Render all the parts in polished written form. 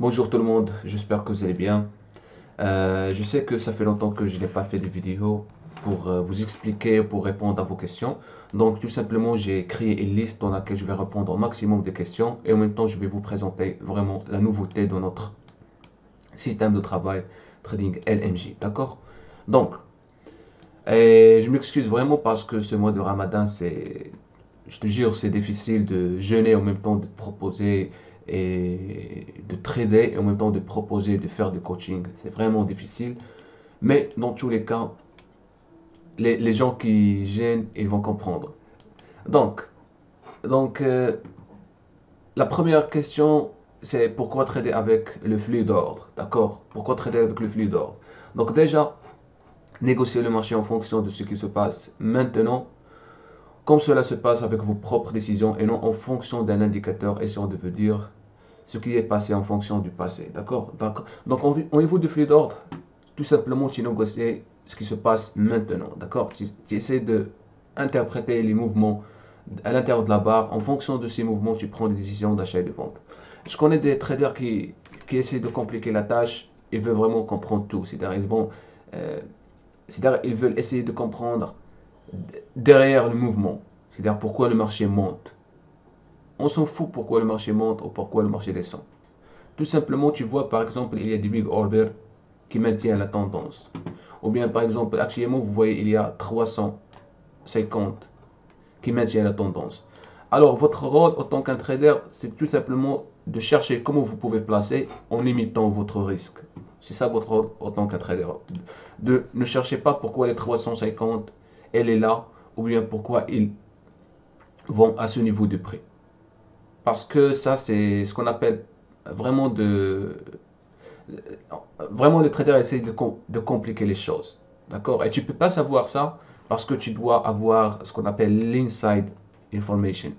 Bonjour tout le monde, j'espère que vous allez bien. Je sais que ça fait longtemps que je n'ai pas fait de vidéo pour vous expliquer, pour répondre à vos questions. Donc tout simplement, j'ai créé une liste dans laquelle je vais répondre au maximum de questions et en même temps, je vais vous présenter vraiment la nouveauté de notre système de travail Trading LMJ. D'accord? Donc, je m'excuse vraiment parce que ce mois de Ramadan, je te jure, c'est difficile de jeûner en même temps de proposer et de trader et en même temps de proposer de faire du coaching. C'est vraiment difficile. Mais dans tous les cas, les gens qui gênent, ils vont comprendre. Donc, donc, la première question, c'est pourquoi trader avec le flux d'ordre. D'accord? Pourquoi trader avec le flux d'ordre? Donc déjà, négocier le marché en fonction de ce qui se passe maintenant comme cela se passe avec vos propres décisions et non en fonction d'un indicateur essayant de vous dire ce qui est passé en fonction du passé. D'accord? Donc, au niveau du flux d'ordre, tout simplement, tu négocies ce qui se passe maintenant. D'accord? Tu essaies de interpréter les mouvements à l'intérieur de la barre. En fonction de ces mouvements, tu prends des décisions d'achat et de vente. Je connais des traders qui essaient de compliquer la tâche. Ils veulent vraiment comprendre tout. Euh, c'est-à-dire, ils veulent essayer de comprendre derrière le mouvement. C'est-à-dire pourquoi le marché monte. On s'en fout pourquoi le marché monte ou pourquoi le marché descend. Tout simplement, tu vois, par exemple, il y a des big orders qui maintiennent la tendance. Ou bien, par exemple, actuellement, vous voyez, il y a 350 qui maintiennent la tendance. Alors, votre rôle en tant qu'un trader, c'est tout simplement de chercher comment vous pouvez placer en limitant votre risque. C'est ça votre rôle en tant qu'un trader. Ne cherchez pas pourquoi les 350, elle est là, ou bien pourquoi ils vont à ce niveau de prix. Parce que ça, c'est ce qu'on appelle vraiment de... Vraiment, les traders essayent de compliquer les choses. D'accord? Et tu ne peux pas savoir ça parce que tu dois avoir ce qu'on appelle l'inside information.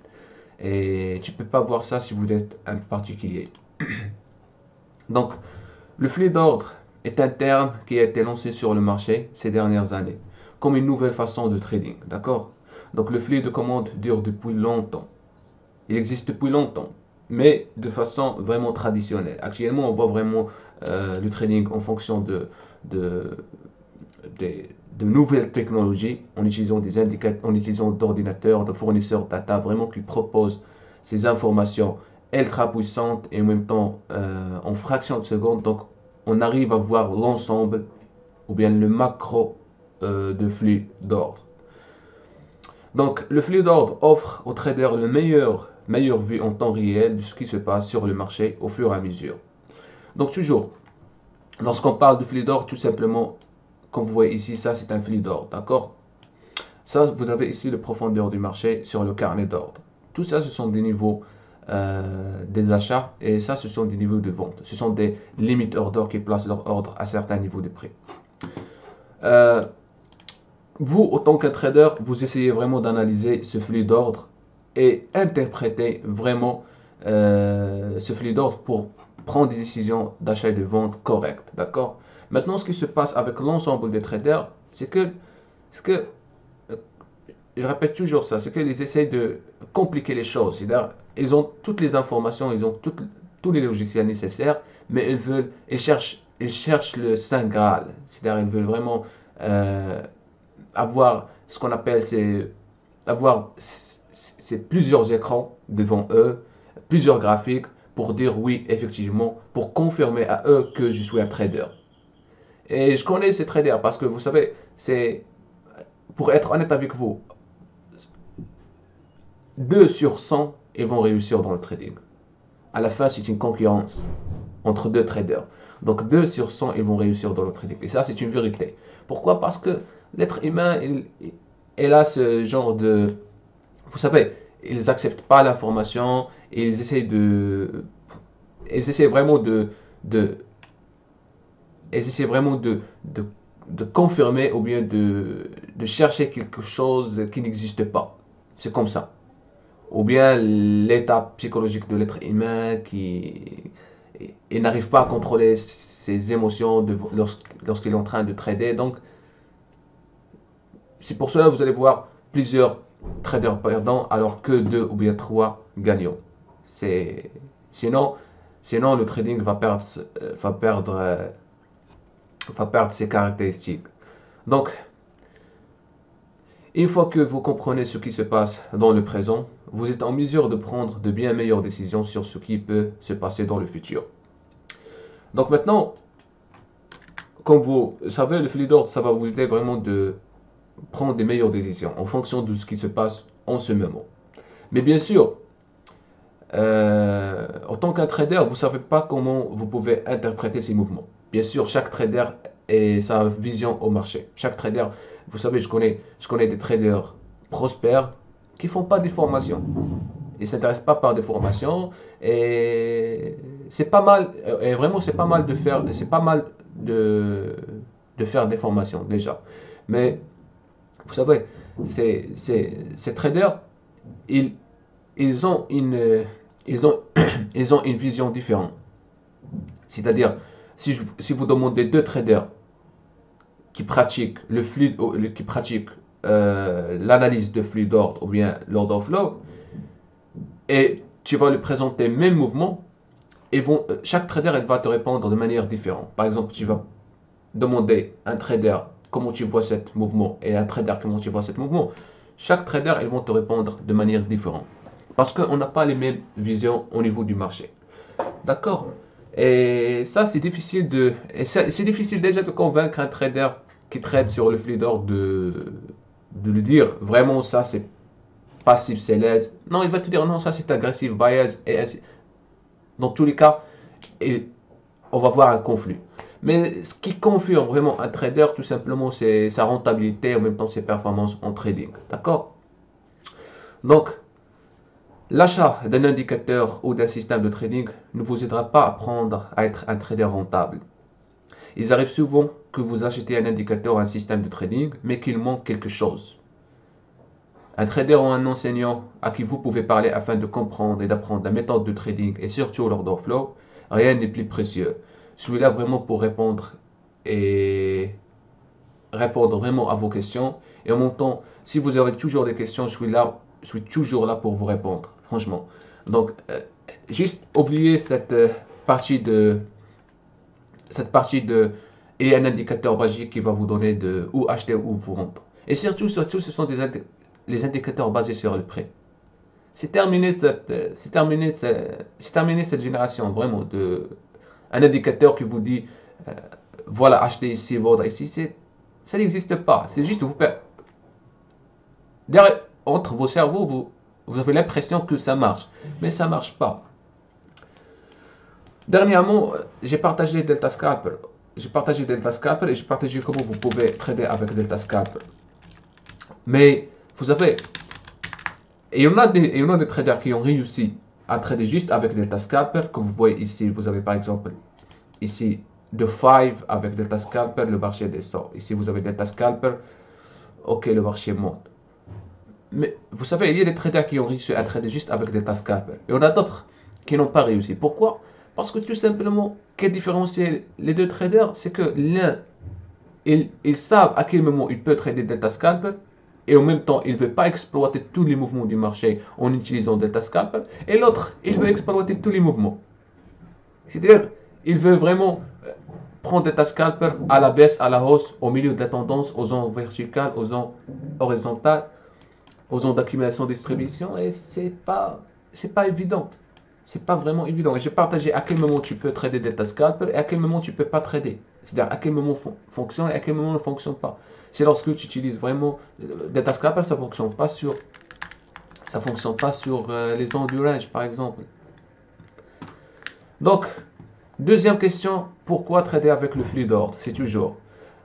Et tu ne peux pas voir ça si vous êtes un particulier. Donc, le flux d'ordre est un terme qui a été lancé sur le marché ces dernières années comme une nouvelle façon de trading. D'accord? Donc, le flux de commande dure depuis longtemps. Il existe depuis longtemps, mais de façon vraiment traditionnelle. Actuellement, on voit vraiment le trading en fonction de, de, de nouvelles technologies, en utilisant des indicateurs, en utilisant d'ordinateurs, de fournisseurs data, vraiment qui proposent ces informations ultra puissantes et en même temps en fraction de seconde. Donc, on arrive à voir l'ensemble ou bien le macro de flux d'ordre. Donc, le flux d'ordre offre aux traders le meilleure vue en temps réel de ce qui se passe sur le marché au fur et à mesure. Donc, toujours, lorsqu'on parle de flux d'ordre, tout simplement, comme vous voyez ici, ça c'est un flux d'ordre, d'accord? Ça, vous avez ici le profondeur du marché sur le carnet d'ordre. Tout ça, ce sont des niveaux des achats et ça, ce sont des niveaux de vente. Ce sont des limit orders qui placent leur ordre à certains niveaux de prix. Euh, Vous, en tant qu'un trader, vous essayez vraiment d'analyser ce flux d'ordre et interpréter vraiment ce flux d'ordre pour prendre des décisions d'achat et de vente correctes. D'accord? Maintenant, ce qui se passe avec l'ensemble des traders, c'est que je répète toujours ça, c'est qu'ils essayent de compliquer les choses. C'est-à-dire, ils ont toutes les informations, ils ont tous les logiciels nécessaires, mais ils cherchent le Saint Graal. C'est-à-dire, ils veulent vraiment euh, avoir ce qu'on appelle c'est plusieurs écrans devant eux, plusieurs graphiques pour dire oui, effectivement, pour confirmer à eux que je suis un trader. Et je connais ces traders parce que vous savez, c'est pour être honnête avec vous, 2 sur 100 ils vont réussir dans le trading. À la fin, c'est une concurrence entre deux traders. Donc 2 sur 100 ils vont réussir dans le trading. Et ça, c'est une vérité. Pourquoi? Parce que l'être humain, il a ce genre de... Vous savez, ils n'acceptent pas l'information et ils essaient vraiment de, ils essaient vraiment de confirmer ou bien de chercher quelque chose qui n'existe pas. C'est comme ça. Ou bien l'état psychologique de l'être humain qui il n'arrive pas à contrôler ses émotions lorsqu'il est en train de trader. Donc, c'est pour cela que vous allez voir plusieurs traders perdants alors que deux ou bien trois gagnants. Sinon, Sinon, le trading va perdre ses caractéristiques. Donc, une fois que vous comprenez ce qui se passe dans le présent, vous êtes en mesure de prendre de bien meilleures décisions sur ce qui peut se passer dans le futur. Donc maintenant, comme vous savez, le fil d'ordre, ça va vous aider vraiment de prendre des meilleures décisions en fonction de ce qui se passe en ce moment. Mais bien sûr, en tant qu'un trader, vous ne savez pas comment vous pouvez interpréter ces mouvements. Bien sûr, chaque trader a sa vision au marché. Chaque trader, vous savez, je connais des traders prospères qui font pas des formations. Ils ne s'intéressent pas par des formations et c'est pas mal, et vraiment c'est pas mal de faire, de faire des formations déjà. Mais vous savez, ces traders, ils, ils ont une, ils ont, ils ont une vision différente. C'est-à-dire, si vous demandez deux traders qui pratiquent qui pratiquent l'analyse de flux d'ordre ou bien l'order flow, et tu vas lui présenter le même mouvement, chaque trader va te répondre de manière différente. Par exemple, tu vas demander à un trader comment tu vois ce mouvement et à un trader comment tu vois ce mouvement. Chaque trader, ils vont te répondre de manière différente. Parce qu'on n'a pas les mêmes visions au niveau du marché. D'accord? Et ça, c'est difficile c'est difficile déjà de convaincre un trader qui trade sur le flux d'ordre de lui dire vraiment ça c'est passif, c'est l'aise. Non, il va te dire non, ça c'est agressif, bias. Dans tous les cas, on va voir un conflit. Mais ce qui confirme vraiment un trader, tout simplement, c'est sa rentabilité, en même temps ses performances en trading. D'accord? Donc, l'achat d'un indicateur ou d'un système de trading ne vous aidera pas à apprendre à être un trader rentable. Il arrive souvent que vous achetez un indicateur ou un système de trading, mais qu'il manque quelque chose. Un trader ou un enseignant à qui vous pouvez parler afin de comprendre et d'apprendre la méthode de trading et surtout l'order flow, rien n'est plus précieux. Je suis là vraiment pour répondre vraiment à vos questions. Et en même temps, si vous avez toujours des questions, je suis toujours là pour vous répondre, franchement. Donc, juste oubliez il y a un indicateur magique qui va vous donner de où acheter ou vous vendre. Et surtout, ce sont les indicateurs basés sur le prix. C'est terminé cette génération vraiment de un indicateur qui vous dit voilà, acheter ici, vendre ici, ça n'existe pas. C'est juste entre vos cerveaux, vous avez l'impression que ça marche, mais ça marche pas. Dernièrement, j'ai partagé Delta Scalper. J'ai partagé Delta Scalper et j'ai partagé comment vous pouvez trader avec Delta Scalper. Mais vous savez, il y en a des traders qui ont réussi à trader juste avec Delta Scalper. Comme vous voyez ici, vous avez par exemple ici de 5 avec Delta Scalper, le marché descend. Ici, vous avez Delta Scalper, ok, le marché monte. Mais vous savez, il y a des traders qui ont réussi à trader juste avec Delta Scalper. Et on a d'autres qui n'ont pas réussi. Pourquoi? Parce que tout simplement, ce qui différencie les deux traders, c'est que l'un, ils savent à quel moment il peut trader Delta Scalper, et en même temps, il ne veut pas exploiter tous les mouvements du marché en utilisant Delta Scalper, et l'autre, il veut exploiter tous les mouvements. C'est-à-dire, il veut vraiment prendre Delta Scalper à la baisse, à la hausse, au milieu de la tendance, aux ondes verticales, aux ondes horizontales, aux ondes d'accumulation-distribution, et c'est pas évident. C'est pas vraiment évident. Et j'ai partagé à quel moment tu peux trader Delta Scalper et à quel moment tu peux pas trader. C'est-à-dire à quel moment fonctionne et à quel moment ne fonctionne pas. C'est lorsque tu utilises vraiment Delta Scalper, ça fonctionne pas sur les ondes du range par exemple. Donc, deuxième question, pourquoi trader avec le flux d'ordre? C'est toujours.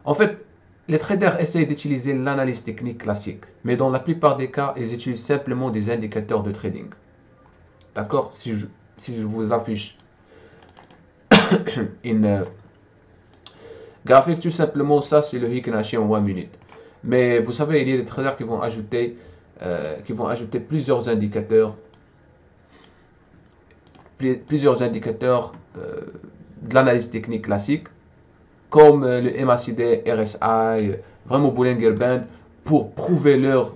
En fait, les traders essayent d'utiliser l'analyse technique classique, mais dans la plupart des cas, ils utilisent simplement des indicateurs de trading. D'accord? Si je vous affiche une graphique, tout simplement, ça c'est le Hikinashi en 1 minute. Mais vous savez, il y a des traders qui vont ajouter plusieurs indicateurs de l'analyse technique classique, comme le MACD, RSI, vraiment Bollinger Band, pour prouver leur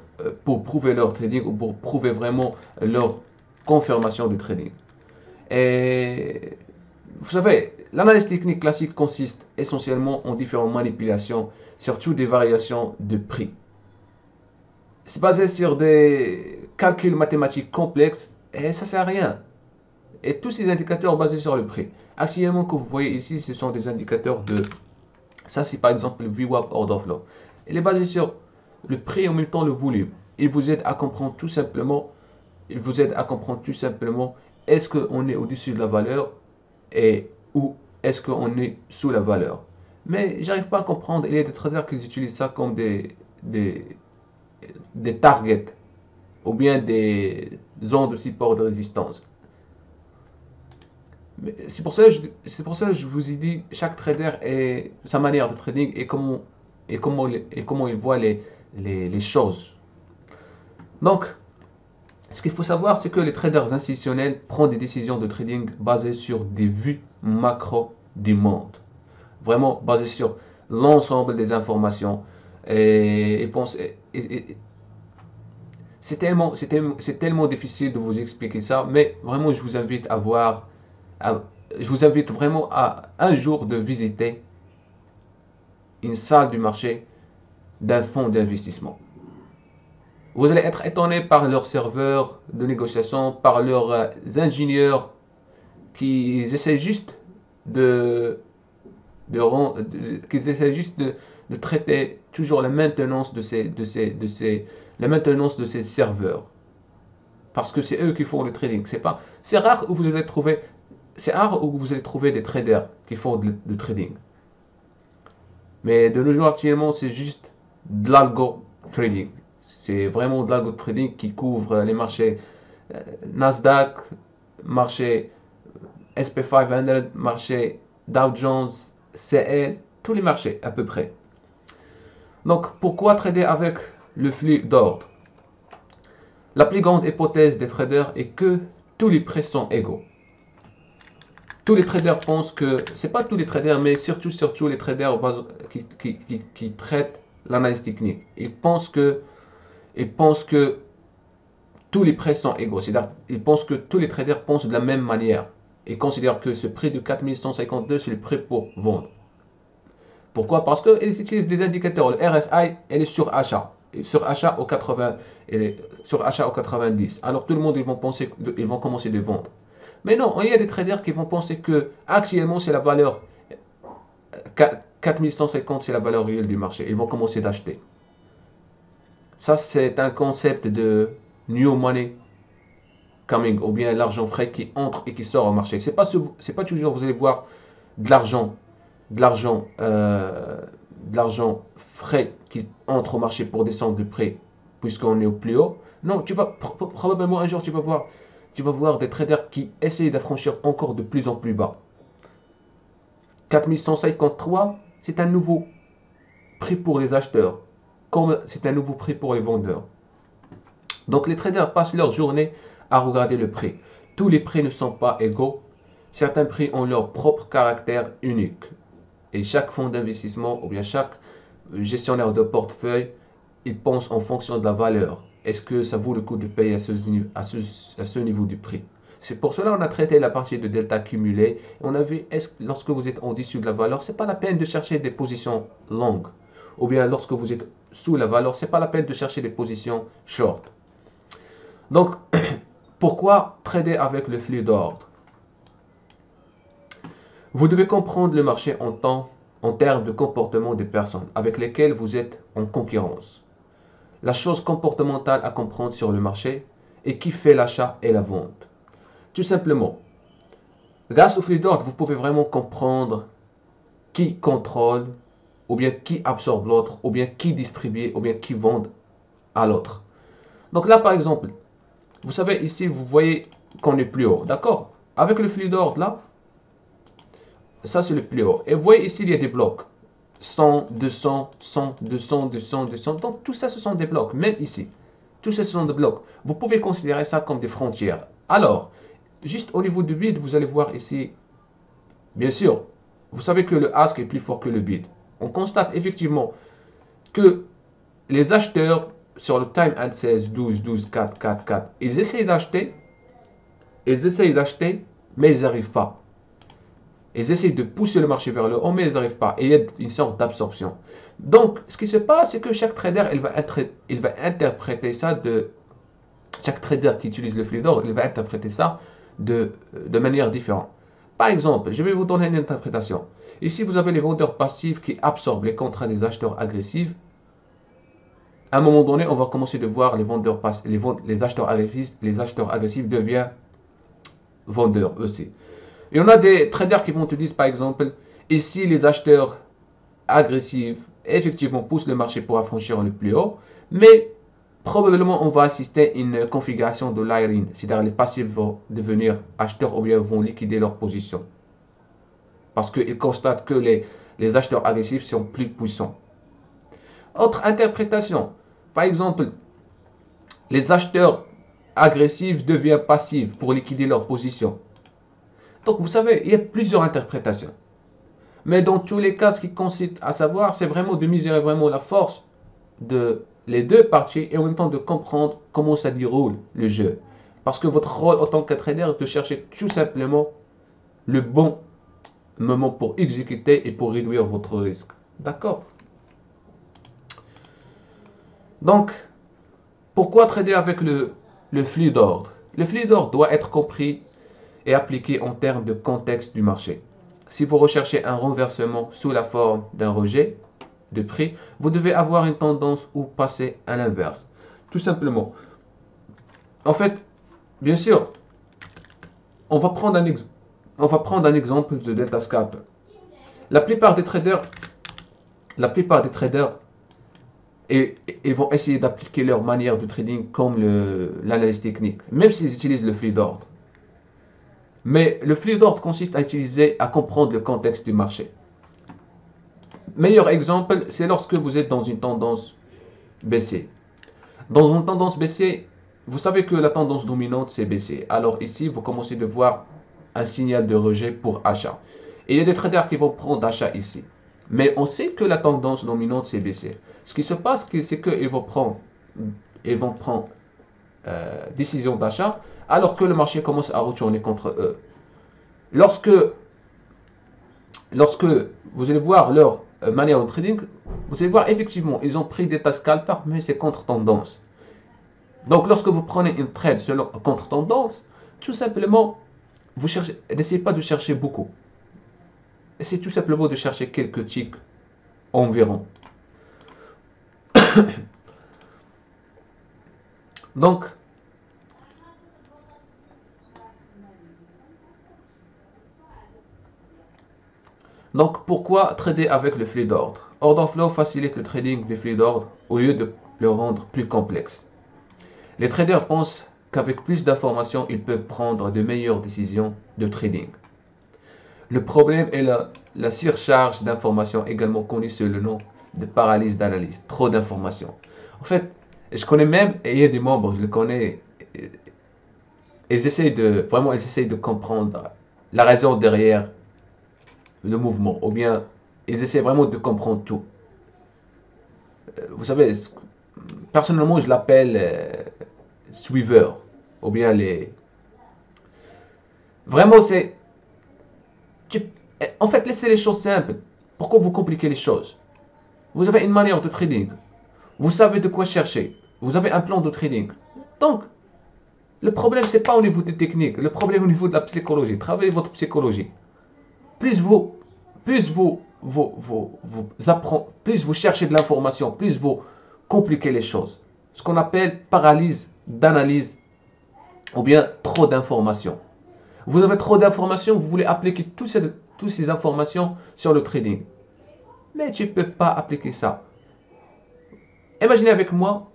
trading ou pour prouver vraiment leur confirmation du trading. Et Vous savez, l'analyse technique classique consiste essentiellement en différentes manipulations, surtout des variations de prix. C'est basé sur des calculs mathématiques complexes et ça sert à rien. Et tous ces indicateurs basés sur le prix. Actuellement, que vous voyez ici, ce sont des indicateurs de... Ça, c'est par exemple le VWAP Order Flow. Il est basé sur le prix et en même temps le volume. Il vous aide à comprendre tout simplement, est-ce qu'on est au-dessus de la valeur et ou est-ce qu'on est sous la valeur. Mais j'arrive pas à comprendre, il y a des traders qui utilisent ça comme des targets ou bien des zones de support de résistance. C'est pour ça que je vous ai dit, chaque trader et sa manière de trading et comment il voit les choses. Donc, ce qu'il faut savoir, c'est que les traders institutionnels prennent des décisions de trading basées sur des vues macro du monde. Vraiment basées sur l'ensemble des informations. Et ils pensent, c'est tellement difficile de vous expliquer ça, mais vraiment, je vous invite je vous invite vraiment à un jour de visiter une salle du marché d'un fonds d'investissement. Vous allez être étonné par leurs serveurs de négociation, par leurs ingénieurs qui essaient juste qu'ils essaient juste de traiter toujours la maintenance de ces serveurs. Parce que c'est eux qui font le trading. C'est rare où vous allez trouver des traders qui font du trading. Mais de nos jours actuellement, c'est juste de l'algo trading. C'est vraiment de l'algo trading qui couvre les marchés Nasdaq, marché SP500, marché Dow Jones, CL, tous les marchés à peu près. Donc pourquoi trader avec le flux d'ordre? La plus grande hypothèse des traders est que tous les prix sont égaux. Tous les traders pensent que, c'est pas tous les traders, mais surtout les traders qui traitent l'analyse technique. Ils pensent que tous les prix sont égaux. C'est-à-dire, ils pensent que tous les traders pensent de la même manière. Ils considèrent que ce prix de 4152, c'est le prix pour vendre. Pourquoi? Parce qu'ils utilisent des indicateurs. Le RSI, elle est sur achat. Sur achat au 80, sur achat au 90. Alors tout le monde, ils vont commencer de vendre. Mais non, il y a des traders qui vont penser que actuellement c'est la valeur 4150, c'est la valeur réelle du marché. Ils vont commencer d'acheter. Ça, c'est un concept de new money coming, ou bien l'argent frais qui entre et qui sort au marché. C'est pas toujours, vous allez voir de l'argent frais qui entre au marché pour descendre de prix, puisqu'on est au plus haut. Non, probablement un jour, tu vas voir des traders qui essayent d'affranchir encore de plus en plus bas. 4153, c'est un nouveau prix pour les acheteurs, comme c'est un nouveau prix pour les vendeurs. Donc les traders passent leur journée à regarder le prix. Tous les prix ne sont pas égaux. Certains prix ont leur propre caractère unique. Et chaque fonds d'investissement ou bien chaque gestionnaire de portefeuille, il pense en fonction de la valeur. Est-ce que ça vaut le coup de payer à ce niveau du prix? C'est pour cela qu'on a traité la partie de delta cumulé. On a vu, lorsque vous êtes en dessous de la valeur, ce n'est pas la peine de chercher des positions longues. Ou bien lorsque vous êtes sous la valeur, ce n'est pas la peine de chercher des positions short. Donc, pourquoi trader avec le flux d'ordre? Vous devez comprendre le marché en termes de comportement des personnes avec lesquelles vous êtes en concurrence. La chose comportementale à comprendre sur le marché est qui fait l'achat et la vente. Tout simplement, grâce au flux d'ordre, vous pouvez vraiment comprendre qui contrôle, ou bien qui absorbe l'autre, ou bien qui distribue, ou bien qui vend à l'autre. Donc là, par exemple, vous savez, ici, vous voyez qu'on est plus haut, d'accord? Avec le flux d'ordre, là, ça c'est le plus haut. Et vous voyez ici, il y a des blocs. 100, 200, 100, 200, 200, 200. Donc tout ça, ce sont des blocs. Même ici, tout ça, ce sont des blocs. Vous pouvez considérer ça comme des frontières. Alors, juste au niveau du bid, vous allez voir ici, bien sûr, vous savez que le ask est plus fort que le bid. On constate effectivement que les acheteurs sur le time and 16, 12, 12, 4, 4, 4, ils essayent d'acheter, mais ils n'arrivent pas. Ils essaient de pousser le marché vers le haut, mais ils n'arrivent pas. Et il y a une sorte d'absorption. Donc, ce qui se passe, c'est que chaque trader, il va interpréter ça de... Chaque trader qui utilise le flux d'ordre, il va interpréter ça de manière différente. Par exemple, je vais vous donner une interprétation. Ici, vous avez les vendeurs passifs qui absorbent les contrats des acheteurs agressifs. À un moment donné, on va commencer de voir les vendeurs passifs, les acheteurs agressifs deviennent vendeurs aussi. Il y en a des traders qui vont te dire, par exemple, ici, les acheteurs agressifs, effectivement, poussent le marché pour affranchir le plus haut, mais probablement, on va assister à une configuration de layering, c'est-à-dire les passifs vont devenir acheteurs ou bien vont liquider leur position. Parce qu'ils constatent que les acheteurs agressifs sont plus puissants. Autre interprétation, par exemple, les acheteurs agressifs deviennent passifs pour liquider leur position. Donc, vous savez, il y a plusieurs interprétations. Mais dans tous les cas, ce qui consiste à savoir, c'est vraiment de mesurer vraiment la force de les deux parties et en même temps de comprendre comment ça déroule le jeu. Parce que votre rôle en tant que trader est de chercher tout simplement le bon moment pour exécuter et pour réduire votre risque. D'accord? Donc, pourquoi trader avec le flux d'ordre? Le flux d'ordre doit être compris et appliqué en termes de contexte du marché. Si vous recherchez un renversement sous la forme d'un rejet de prix, vous devez avoir une tendance ou passer à l'inverse. Tout simplement. En fait, bien sûr, on va prendre un exemple de Delta Scalper. La plupart des traders, ils vont essayer d'appliquer leur manière de trading comme l'analyse technique, même s'ils utilisent le flux d'ordre. Mais le flux d'ordre consiste à comprendre le contexte du marché. Meilleur exemple, c'est lorsque vous êtes dans une tendance baissière. Dans une tendance baissière, vous savez que la tendance dominante, c'est baissier. Alors ici, vous commencez de voir un signal de rejet pour achat. Et il y a des traders qui vont prendre achat ici. Mais on sait que la tendance dominante, c'est baissier. Ce qui se passe, c'est qu'ils vont prendre décision d'achat alors que le marché commence à retourner contre eux. Lorsque vous allez voir leur manière de trading, vous allez voir effectivement, ils ont pris des tas scalpers, mais c'est contre-tendance. Donc lorsque vous prenez une trade selon contre-tendance, tout simplement, n'essayez pas de chercher beaucoup. Essayez tout simplement de chercher quelques ticks environ. Donc, pourquoi trader avec le flux d'ordre? Order flow facilite le trading des flux d'ordre au lieu de le rendre plus complexe. Les traders pensent qu'avec plus d'informations, ils peuvent prendre de meilleures décisions de trading. Le problème est la surcharge d'informations, également connue sous le nom de paralysie d'analyse. Trop d'informations. En fait, je connais même, et il y a des membres, je le connais, ils essayent de comprendre la raison derrière le mouvement, ou bien ils essaient vraiment de comprendre tout. Vous savez, personnellement, je l'appelle suiveur, ou bien les... Vraiment, c'est... En fait, laissez les choses simples. Pourquoi vous compliquez les choses? Vous avez une manière de trading. Vous savez de quoi chercher. Vous avez un plan de trading. Donc, le problème, c'est pas au niveau des techniques. Le problème au niveau de la psychologie. Travaillez votre psychologie. Plus vous cherchez de l'information, plus vous compliquez les choses. Ce qu'on appelle paralysie d'analyse ou bien trop d'informations. Vous avez trop d'informations, vous voulez appliquer toutes ces informations sur le trading. Mais tu ne peux pas appliquer ça. Imaginez avec moi,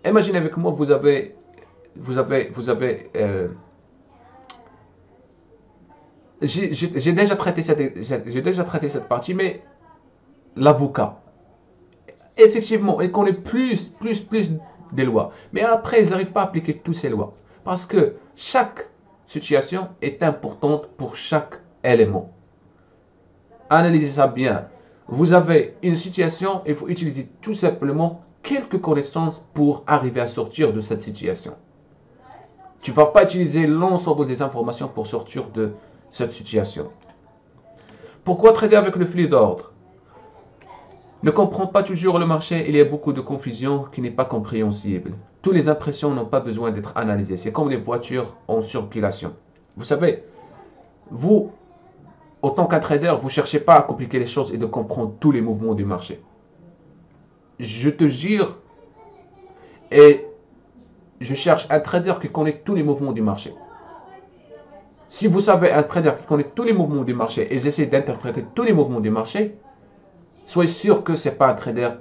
vous avez j'ai déjà traité cette partie, mais l'avocat, effectivement, il connaît plus des lois. Mais après, ils n'arrivent pas à appliquer toutes ces lois. Parce que chaque situation est importante pour chaque élément. Analysez ça bien. Vous avez une situation, il faut utiliser tout simplement quelques connaissances pour arriver à sortir de cette situation. Tu ne vas pas utiliser l'ensemble des informations pour sortir de cette situation. Pourquoi trader avec le flux d'ordre? Ne comprend pas toujours le marché, il y a beaucoup de confusion qui n'est pas compréhensible. Toutes les impressions n'ont pas besoin d'être analysées. C'est comme les voitures en circulation. Vous savez, vous, en tant qu'un trader, vous ne cherchez pas à compliquer les choses et de comprendre tous les mouvements du marché. Je te jure, et je cherche un trader qui connaît tous les mouvements du marché. Si vous savez un trader qui connaît tous les mouvements du marché et essaie d'interpréter tous les mouvements du marché, soyez sûr que ce n'est pas un trader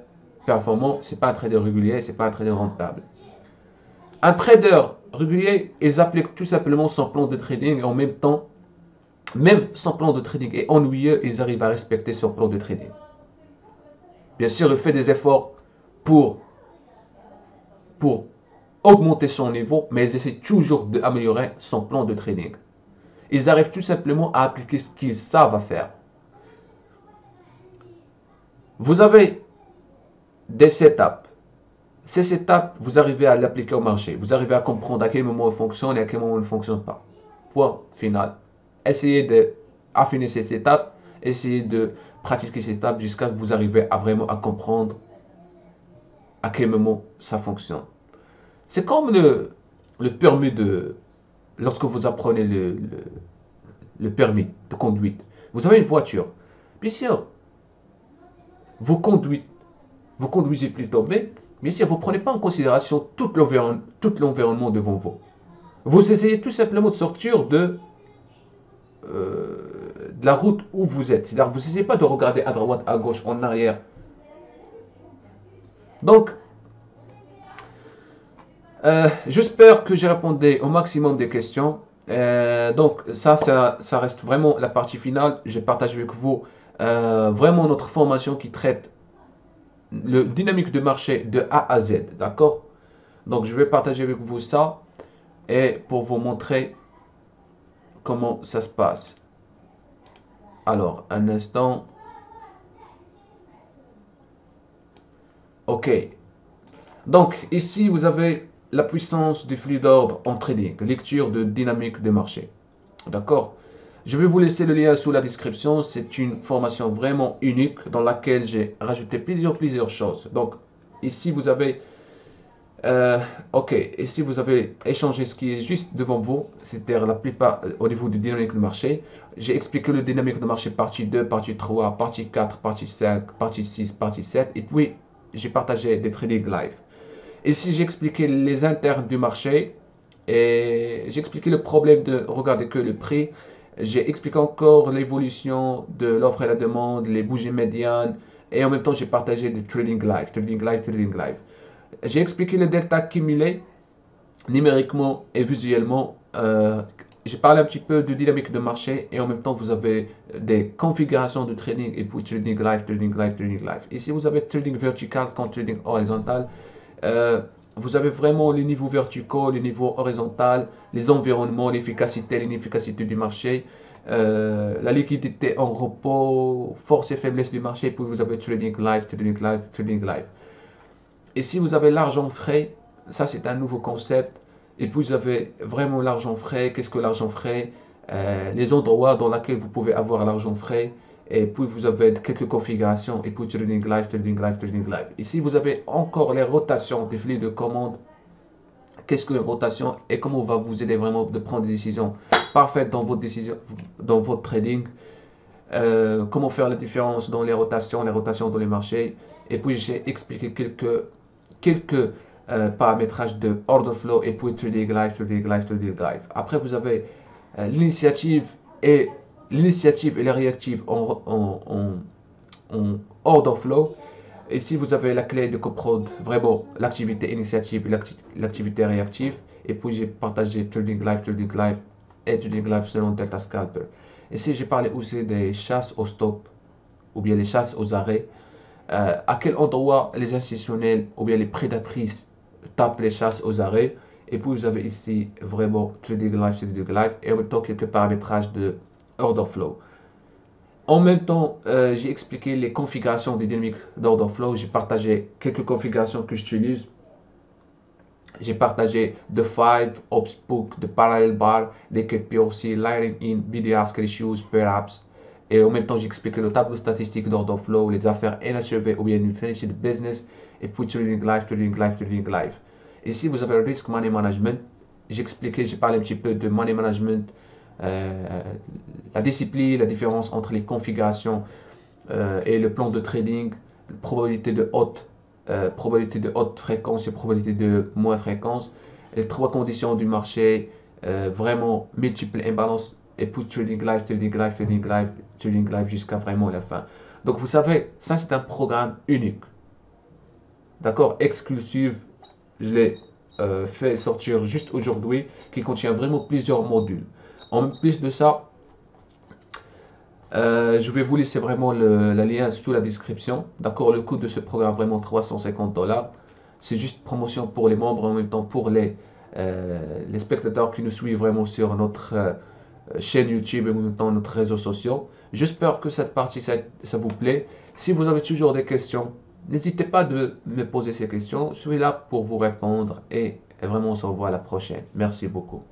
performant, ce n'est pas un trader régulier, ce n'est pas un trader rentable. Un trader régulier, ils appliquent tout simplement son plan de trading et en même temps, même son plan de trading est ennuyeux, ils arrivent à respecter son plan de trading. Bien sûr, il fait des efforts pour augmenter son niveau, mais ils essaient toujours d'améliorer son plan de trading. Ils arrivent tout simplement à appliquer ce qu'ils savent faire. Vous avez des setups. Ces setups, vous arrivez à l'appliquer au marché. Vous arrivez à comprendre à quel moment il fonctionne et à quel moment il ne fonctionne pas. Point final. Essayez d'affiner ces setups. Essayez de pratiquer ces setups jusqu'à ce que vous arrivez à vraiment à comprendre à quel moment ça fonctionne. C'est comme le permis de... Lorsque vous apprenez le permis de conduite. Vous avez une voiture. Bien sûr, vous conduisez plutôt, mais bien sûr, vous ne prenez pas en considération tout l'environnement devant vous. Vous essayez tout simplement de sortir de la route où vous êtes. C'est-à-dire, vous n'essayez pas de regarder à droite, à gauche, en arrière. Donc, j'espère que j'ai répondu au maximum des questions. Donc, ça reste vraiment la partie finale. Je partage avec vous vraiment notre formation qui traite le dynamique de marché de A à Z. D'accord? Donc, je vais partager avec vous ça et pour vous montrer comment ça se passe. Alors, un instant. OK. Donc, ici, vous avez la puissance du flux d'ordre en trading, lecture de dynamique de marché. D'accord? Je vais vous laisser le lien sous la description. C'est une formation vraiment unique dans laquelle j'ai rajouté plusieurs choses. Donc, ici, vous avez... OK, ici, vous avez échangé ce qui est juste devant vous, c'est-à-dire la plupart au niveau du dynamique de marché. J'ai expliqué le dynamique de marché partie 2, partie 3, partie 4, partie 5, partie 6, partie 7. Et puis, j'ai partagé des trading live. Ici, j'ai expliqué les internes du marché et j'ai expliqué le problème de regarder que le prix. J'ai expliqué encore l'évolution de l'offre et la demande, les bougies médianes et en même temps, j'ai partagé des trading live, trading live, trading live. J'ai expliqué le delta cumulé numériquement et visuellement. J'ai parlé un petit peu de dynamique de marché et en même temps, vous avez des configurations de trading et puis trading live, trading live, trading live. Ici, vous avez trading vertical contre trading horizontal. Vous avez vraiment les niveaux verticaux, les niveaux horizontaux, les environnements, l'efficacité, l'inefficacité du marché, la liquidité en repos, force et faiblesse du marché, puis vous avez trading live, trading live, trading live. Et si vous avez l'argent frais, ça c'est un nouveau concept. Et puis vous avez vraiment l'argent frais. Qu'est-ce que l'argent frais? Les endroits dans lesquels vous pouvez avoir l'argent frais. Et puis vous avez quelques configurations. Et puis trading live, trading live, trading live. Ici vous avez encore les rotations des flux de commandes. Qu'est-ce qu'une rotation et comment va vous aider vraiment de prendre des décisions parfaites dans votre décision, dans votre trading. Comment faire la différence dans les rotations dans les marchés. Et puis j'ai expliqué quelques paramétrages de order flow et puis trading live, trading live, trading live. Après, vous avez l'initiative et la réactive en order flow. Ici, vous avez la clé de comprendre vraiment l'activité initiative et l'activité réactive. Et puis, j'ai partagé trading live et trading live selon Delta Scalper. Ici, j'ai parlé aussi des chasses au stop ou bien les chasses aux arrêts. À quel endroit les institutionnels ou bien les prédatrices tapent les chasses aux arrêts. Et puis vous avez ici vraiment trading live et en même temps quelques paramétrages de order flow. En même temps, j'ai expliqué les configurations des dynamiques d'order flow. J'ai partagé quelques configurations que j'utilise. J'ai partagé The 5, Obsbook, The Parallel Bar, Naked POC, Lighting In, BDR Ratios, Perhaps. Et en même temps, j'expliquais le tableau statistique d'order flow, les affaires inachevées ou bien une finished business, et puis trading live, trading live, trading live. Ici, vous avez le risk money management. J'expliquais, j'ai parlé un petit peu de money management, la discipline, la différence entre les configurations et le plan de trading, probabilité de haute fréquence et probabilité de moins fréquence, les trois conditions du marché, vraiment multiples imbalances et puis trading live, trading live, trading live, trading live jusqu'à vraiment la fin. Donc vous savez, ça c'est un programme unique, d'accord, exclusif. Je l'ai fait sortir juste aujourd'hui, qui contient vraiment plusieurs modules. En plus de ça, je vais vous laisser vraiment le lien sous la description. D'accord, le coût de ce programme vraiment 350 $. C'est juste promotion pour les membres, en même temps pour les spectateurs qui nous suivent vraiment sur notre chaîne YouTube et en même temps notre réseaux sociaux. J'espère que cette partie ça vous plaît. Si vous avez toujours des questions, n'hésitez pas de me poser ces questions. Je suis là pour vous répondre et vraiment on se revoit à la prochaine. Merci beaucoup.